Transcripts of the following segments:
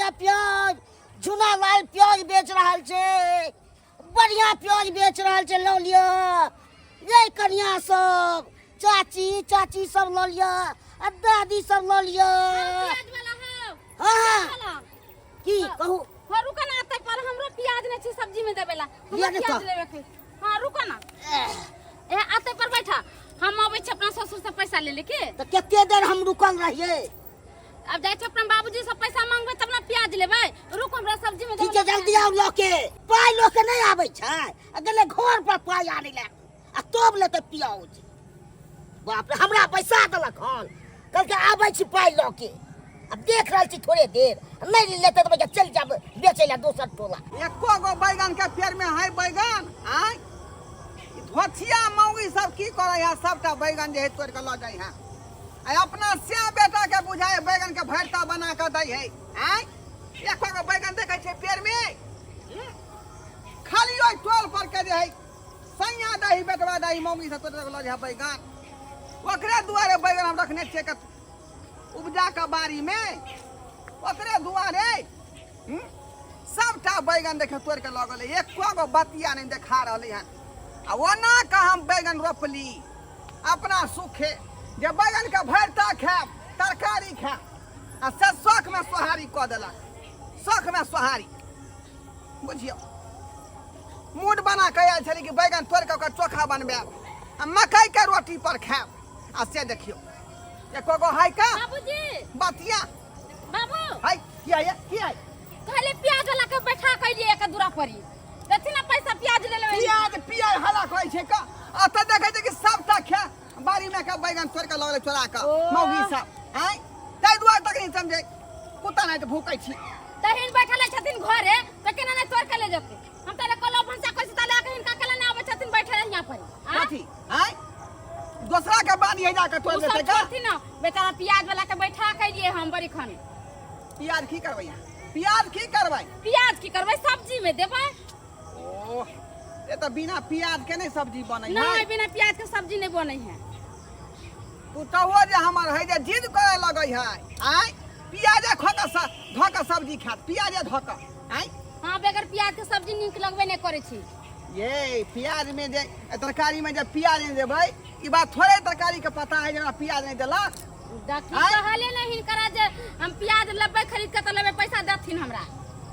लिया प्याज झुना लाल प्याज बेच रहा छे बढ़िया प्याज बेच रहा छे लो लिया ये कन्या सब चाची सब लो लिया दादी सब लो लिया प्याज वाला हो हाँ की कहू हां रुका ना आते पर हमरा प्याज नै छी सब्जी में देबेला लिया हमरा प्याज लेवे के हां रुका ना ए आते पर बैठा हम आबै छ अपना ससुर से पैसा ले लेके तो कितने देर हम रुकल रहिए अब जाय छ अपना बाबूजी से पैसा मांगबे तब ना प्याज लेबै रुक हमरा सब्जी में ठीक है जल्दी आओ लोके पाई लोके नहीं आबै छै अगले घर पर पाई आनी ले आ तब लेते प्याज बाप रे हमरा पैसा देलक हन कल के आबै छी पाई लोके अब देख रहल छी थोड़े देर नहीं लेते तो चल जाब बेचे ला दोसर टोला एको गो बैगन के पेड़ में है बैगन आय धोथिया मौगी सब की करे है सबटा बैगन जे है तोड़ के ल जाय है आ अपना से बेटा के बुझाए बैगन के भरता बना के दै है आय एको गो बैगन देखे छे पेड़ में खाली ओइ टोल पर के जे है सैया दही बेटवा दही मौगी से तोड़ के ल जाय बैगन ओकरे दुआरे बैगन हम रखने छे के उपजा के बाड़ी में ओकरे दुआरे सबटा बैगन देखे तोड़ के लगल एको गो बतिया नहीं देखा रहले हन आ ओना का हम बैगन रोपली अपना सुखे जे बैगन के भरता खाब तरकारी खाब आ से शौक में सोहारी क देलक शौक में सोहारी बुझियो मूड बना के आयल छली कि बैगन तोड़ के ओकर चोखा बनबाब आ मकई के रोटी पर खाब आ से देखियो एको गो है का बाबूजी बतिया बाबू है की है खाली प्याज वाला के बैठा कइलिए एक दूरा परी देती ना पैसा प्याज ले लेवे प्याज हला कहै छै का अत देखै छै कि सबटा खा बाड़ी में का बैगन तोड़ के लगले चोरा के मौगी सब हैं तै दुआरे तक नहीं समझे कुत्ता नहीं तो भूकै छी तहिन बैठले छथिन घरे त केना नै तोड़ के ले जते हम तले कलो भंसा कइसे तले के हिनका केला नै आबै छथिन बैठले यहां पर कथी हैं दूसरा के बानी है जाके तोड़ लेते का कथी ना बेचारा प्याज वाला के बैठा कइलिए हम बड़ी खन प्याज की करबै प्याज की करबै प्याज की करबै सब्जी में देबै ओह ये तो बिना प्याज के नहीं सब्जी बनै है नहीं बिना प्याज के सब्जी नहीं बनै है पुतौआ जे हमर है जे जिद करे लगै है आय प्याजे धो के सब्जी खात प्याजे धो के आय हां बगैर प्याज के सब्जी नीक लगबे नहीं करे छी ये प्याज में जे तरकारी में जे प्याज नहीं देबै ई बात थोड़े तरकारी के पता है जे प्याज नहीं देला देखी कहले नहीं करा जे हम प्याज लेबै खरीद के त लेबै पैसा देथिन हमरा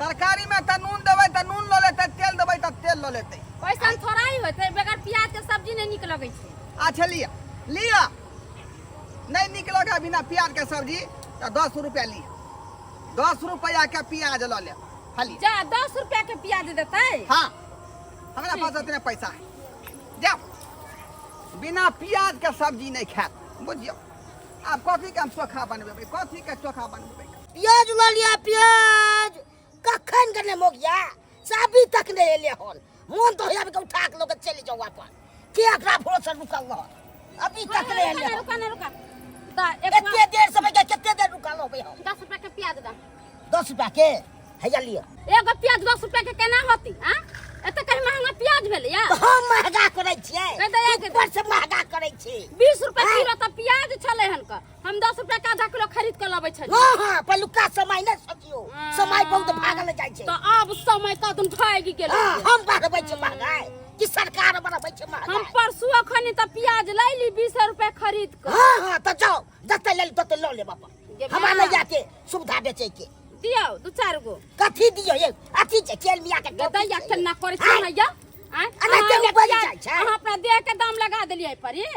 तरकारी में त नून देबै त नून ल लेतै तेल देबै त तेल ल लेतै पैसा थोड़ा ही होतै बगैर प्याज के सब्जी नहीं नीक लगै छै अच्छा लिया नहीं नीक लगे बिना प्याज के सब्जी तो 10 रुपया लिया 10 रुपया के प्याज ल ले खाली जा 10 रुपया के प्याज देतै हाँ हमरा पास इतने पैसा है जाओ बिना प्याज के सब्जी नहीं खात बुझियो आप कथी के हम चोखा बनबेबै कथी के चोखा बनबेबै प्याज ला लिया प्याज कखन करने मोगिया साबी तक नहीं ले हन मोन तो या के उठा के लोग चले जाओ अपन के एकरा भरोसा रुकल रह अभी तक नहीं ले रुका दा कितने देर समय के कितने देर रुकल हो हम 10 रुपया के प्याज दा 10 रुपया के हैया लियो एगो प्याज 10 रुपया के केना होती हां एते कहीं महंगा प्याज भेलै या तो हम महंगा करे छियै कह दया के ऊपर से महंगा करे छी 20 रुपया किलो त प्याज छले हन का हम 10 रुपया का आधा किलो खरीद के लाबै छली हां पलुका समय न सकियो समय बहुत भागल जाय छै तो अब समय कदम भाग गेल हम बढ़बै छै महंगाई कि सरकार बढ़बै छै महंगाई हम परसू अखनी त प्याज लैली 20 रुपया खरीद के हां त जाओ जते ले तते ल ले बाबा हमरा नहीं जाके सुविधा बेचे के दियो 2-4 गो कथी दियो ये अथी छै केल मिया के दैया ठन्ना करे छै ना या अरे केने बज जाय छै अहाँ अपना देह के दाम लगा देलियै पर ये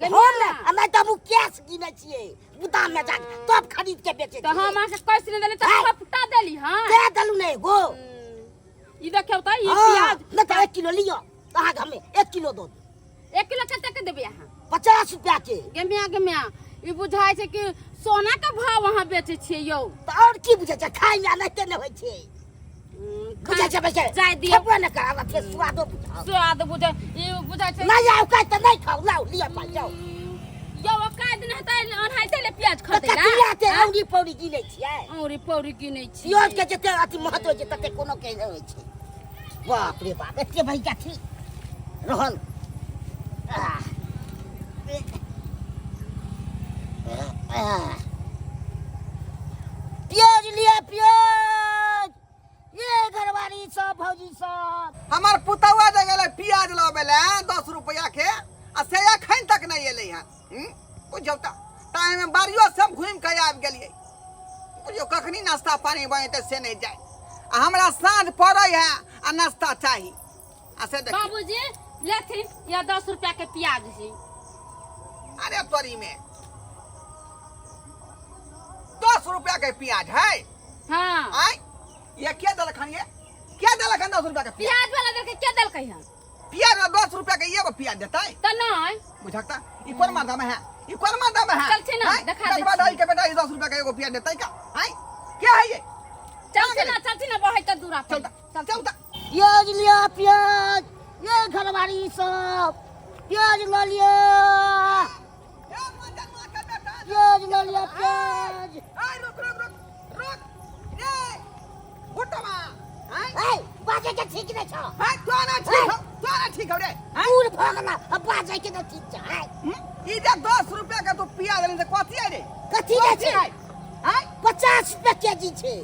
हम ना हमरा त हम कैश गिनै छियै गुदाम में जा तब खरीद के बेचे तो हम आके कैसे नहीं देली त फटा देली हां दे दलु नहीं गो ई देखियो त ई प्याज न त 1 किलो लियो अहाँ घर में 1 किलो दो 1 किलो कते के देबे अहाँ 50 रुपया के गमिया ई बुझाय छै कि सोना के भाव वहां बेचे छियै यौ त और की बुझे छै खाय में नहीं तेने होय छै बुझे छै बेचे जाय दियो खबो न करावा के स्वादो बुझाओ स्वाद बुझे ई बुझाय छै नहीं आउ का त नहीं खाओ लाओ लिया पाई जाओ यौ का दिन हतै अनहाइते ले प्याज खरीदै ला कतिया ते औरी पौरी गिनै छियै औरी पौरी गिनै छी प्याज के जते अति महत्व छै तते कोनो के नहीं होय छै बाप रे बाप एते भैया थी रहल प्याज लिया प्याज जी साहब। हमार पुतवा जे गेले प्याज लावे ले 10 रुपया के आ से अखन तक नहीं एले है। बुझौ त टाइम में बारियो सब घूम के आबि गेलिए। बुझौ कखनी नाश्ता पानी बने त से नहीं जाए आ हमरा साँझ पड़ै है आ नाश्ता चाही आ से देख। बाबूजी लेथिन या 10 रुपया के प्याज जी। अरे तोरी में 10 रुपया के प्याज है। हां आय ये क्या दलखन ये क्या दलखन 10 रुपया के प्याज वाला देख के क्या दल कहिया प्याज 10 रुपया के एगो प्याज देता है त नहीं बुझाता ई कोन मादा में है ई कोन मादा में है। चल छी ना, दिखा दे छी के बेटा 10 रुपया का एगो प्याज देता है क्या है क्या है ये। चल छी ना बहै त दूरा पे चल प्याज लिया प्याज। ये घरवाली सब प्याज ला लिया। प्याज ला लिया प्याज। रुक ये घुटवा ए बाजे के ठीक नहीं छ। है तो ना ठीक हो रे पूर भगला अब बाजे के ठीक छ। ई जे 10 रुपया का तू प्याज ले से कथि है रे कथी रे छै? है 50 रुपया केजी छै।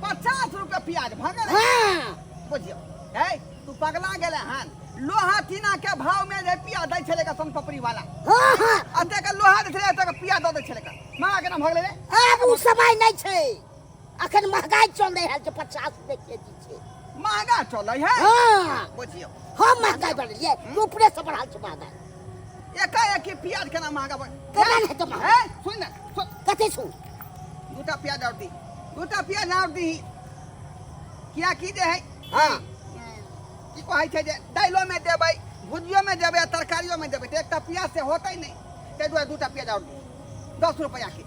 50 रुपया प्याज भगल। हां बुझियो है तू पगला गेले हन। लोहा टीना के भाव में जे प्याज दै छले का सन पपड़ी वाला। हां हां अते का लोहा दे छले अते का प्याज दे छले का मां के नाम भगले रे। अब उ समय नहीं छै। अखन महंगाई चल रही है जो 50 रुपया केजी छै। महंगा चलै है। हां बुझियो हम महंगाई बढ़लिए ऊपरे से बढ़ल छै महंगाई। एकाएक प्याज केना महंगा बढ़ केना है तो है सुन ना सुन कथी छु? दूटा प्याज और दी दूटा प्याज और दी क्या की जे है। हां की कहै छै जे दाइलो में देबै भुजियो में देबै तरकारियो में देबै त एकटा प्याज से होतै नहीं ते दुआ दूटा प्याज और दी 10 रुपया के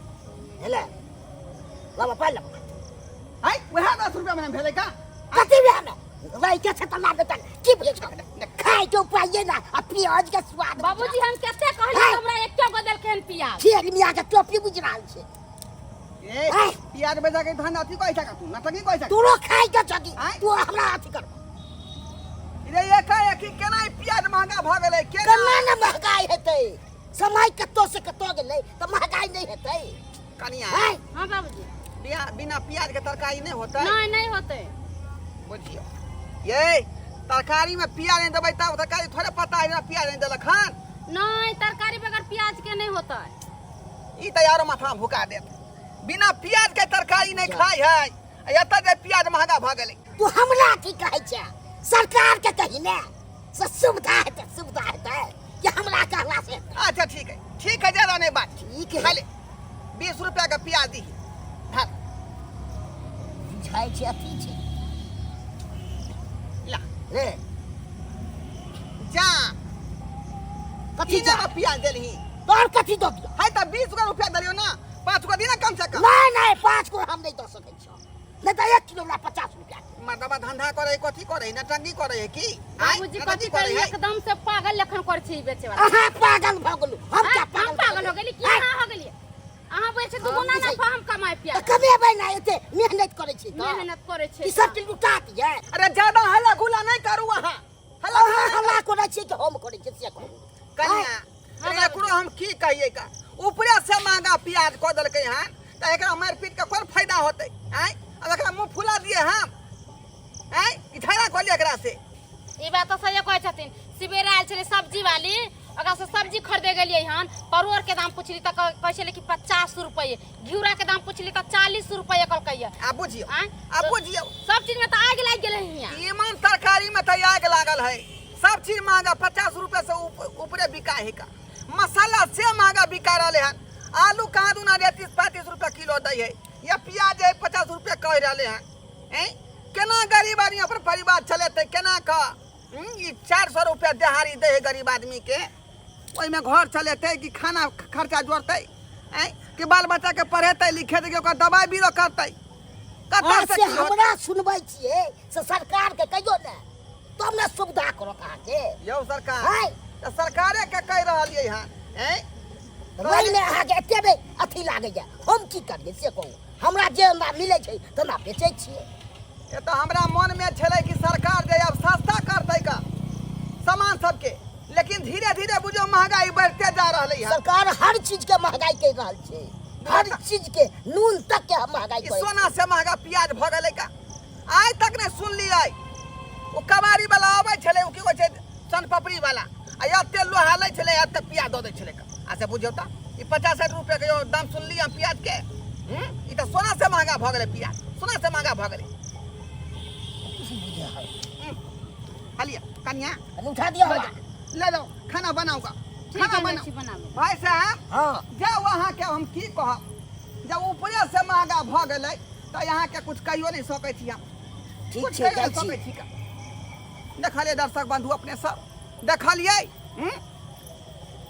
हेले बाबा पाल है वह 10 रुपया में भेलै का। कथी भी हमें वही के छत ना देता की भेज खाए के उपाय ना आ प्याज के स्वाद। बाबूजी हम कते कहली हमरा एकटा गदल केहन प्याज खेत मिया के टोपी बुझ रहल छै। ए प्याज बेचा के धन अथी कहै छका तू नटकी कहै छका तू रो खाए के छकी तू हमरा अथी कर। रे एकाएक केना प्याज महंगा भ गेलै केना न महंगाई हेतै? समय कतो से कतो गेलै त महंगाई नहीं हेतै कनिया। हां बाबूजी बिना प्याज के तरकारी नहीं होतै। नहीं होतै। बुझियो ये तरकारी में प्याज नहीं देबै तब तरकारी थोड़े पता है ना प्याज नहीं देलक हन। नहीं तरकारी बगैर प्याज के नहीं होता है। ई त यारो माथा में भुका देत बिना प्याज के तरकारी नहीं खाई है एत जे प्याज महंगा भ गेलै। तू हमरा की कहै छै? सरकार के कही ने से सुविधा है कि हमरा कहला से। अच्छा ठीक है ज्यादा नहीं बात ठीक है। खाली 20 रुपया का प्याज दी धर बुझाई छै अथी छै ला रे जा कथी कितना प्याज देलही तोर कथी दो दियो? है त 20 गो रुपया दलियो ना 5 गो दिना कम से कम। नहीं 5 को हम नहीं दे सकै छी नहीं तो 1 किलो ला 50 रुपया। मर्दबा धंधा करे कथी करे नटंगी करे है की बाबूजी कथी करे एकदम से पागल लखन कर छी बेचे वाला। अहाँ पागल भ गेलू हम क्या हम पागल हो गेली की अहाँ हो गेलिए? अहाँ बेचे दुगुना ना हम कमाई प्याज कमेबै ना एते मेहनत करे छी त मेहनत करे छे ई सब चीज लुटा दिए। अरे ज्यादा हल्ला गुला नहीं करू अहाँ हल्ला हल्ला करे छी कि हम करे छी से कहू कनिया। अरे एकरो हम की कहिए का ऊपरे से महंगा प्याज क देलकै हन त एकरा मार पीट के कोन फायदा होतै हैं। अब एकरा मुंह फुला दिए हम हैं ई झगड़ा कहलिए एकरा से। ई बात तो सही कहै छथिन। सिबेरे आयल छले सब्जी वाली ओकरा से सब्जी खरीदे गेलिए हन परोर के दाम पूछली त कहै छले कि 50 रुपये घिउरा के दाम पूछली त 40 रुपये कहलकै। आ बुझियो सब चीज में त आग लाग गेलै हिया। ईमान तरकारी में त आग लागल है सब चीज महंगा 50 रुपया से ऊपरे बिका है का। मसाला से महंगा बिका रहे हैं। आलू कहाँ दूना 30-35 रुपया किलो दै है या प्याज है 50 रुपया कह रहे हैं। केना गरीब आदमी अपन परिवार चलेते केना का 400 रुपया दिहाड़ी दे है गरीब आदमी के ओई में घर चलेते कि खाना खर्चा जोड़ते कि बाल बच्चा के पढ़ेते लिखेते कि दवाई बीरो करते कतऽ से की होतै? हमरा सुनबै छियै से सरकार के कहियो ने तब ने सुविधा करो कहा के यौ सरकार है त सरकारे के कह रहलिए हन हैं। वही में आगे एतेबे अथी लागे जा हम की करिए से कहू हमरा जे हमरा मिले छै तना बेचै छियै। ये तो हमरा मन में छले कि सरकार जे अब सस्ता करतै का सामान सबके लेकिन धीरे धीरे बुझो महंगाई बढ़ते जा रही है। सरकार हर चीज के महंगाई कर रहल छै हर चीज के नून तक के महंगाई कर सोना से महंगा प्याज भ गेलै का आज तक ने सुन लियै वो कबाड़ी वाला आबै छले ओ की कहै छै सन पपड़ी वाला आ या तेल लोहा लै छले या त प्याज दऽ दै छले आ से बुझियौ त ई 50-60 रुपया के दाम सुनली हम प्याज के ई त सोना से महंगा भ गेलै प्याज सोना से महंगा भ गेलै हलिया कन्या उठा दिया होला ले लो खाना बनाऊंगा खाना बनाओ भाई साहब हां जा वहां के हम की कहब जब ऊपरे से महंगा भ गेलै त यहाँ के कुछ कहियो नहीं सकै छी हम ठीक कुछ छै कहियो नहीं सकै छी देखलिए दर्शक बंधु अपने सब देखलिए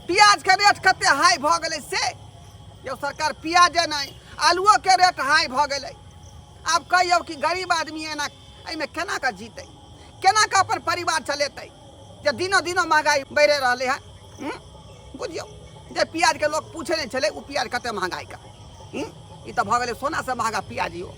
प्याज के रेट कते हाई भ गेलै से जो सरकार प्याजे नहीं आलूओ के रेट हाई भ गेलै अब कहियो कि गरीब आदमी एना एमे केना के जीतै केना के अपन परिवार चलेतै जे दिनो दिनो महंगाई बढ़े रहले है बुझियो जे प्याज के लोग पूछे नहीं चले उ प्याज कते महंगाई का ई त भ गेलै सोना से महंगा प्याज यो